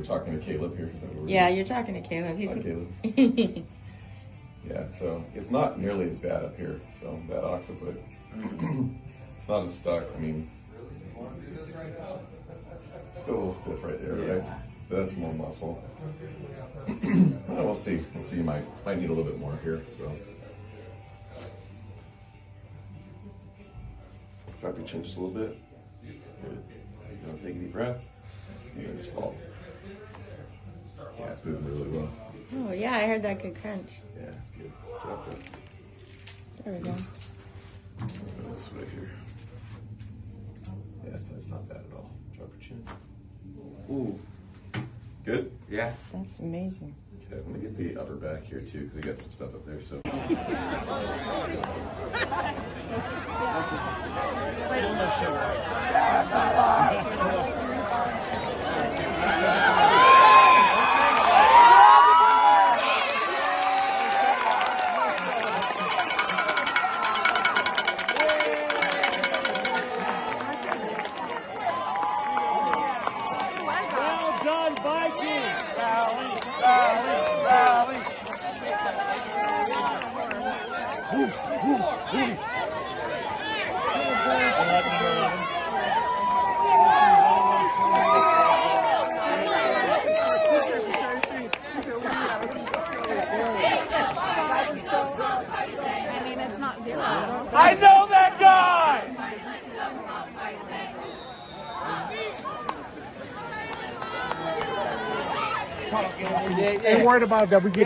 we're talking to Caleb here. Yeah, you're talking to Caleb. Hi, Caleb. Yeah, so it's not nearly as bad up here. So that occiput, not as stuck. I mean, still a little stiff right there, right? But that's more muscle. Well, we'll see. We'll see. You might need a little bit more here. So drop your chin just a little bit. Good. Take a deep breath. And then just fall. Yeah, it's moving really well. Oh yeah, I heard that good crunch. Yeah, it's good. Drop it. There we go. Go this way here. Yeah, so it's not bad at all. Drop your chin. Ooh. Good? Yeah. That's amazing. Okay, let me get the upper back here too, because I got some stuff up there. So. Well done, Vikings! Rally, rally, rally! I mean, it's not zero. I know that guy! Ain't worried about that. We get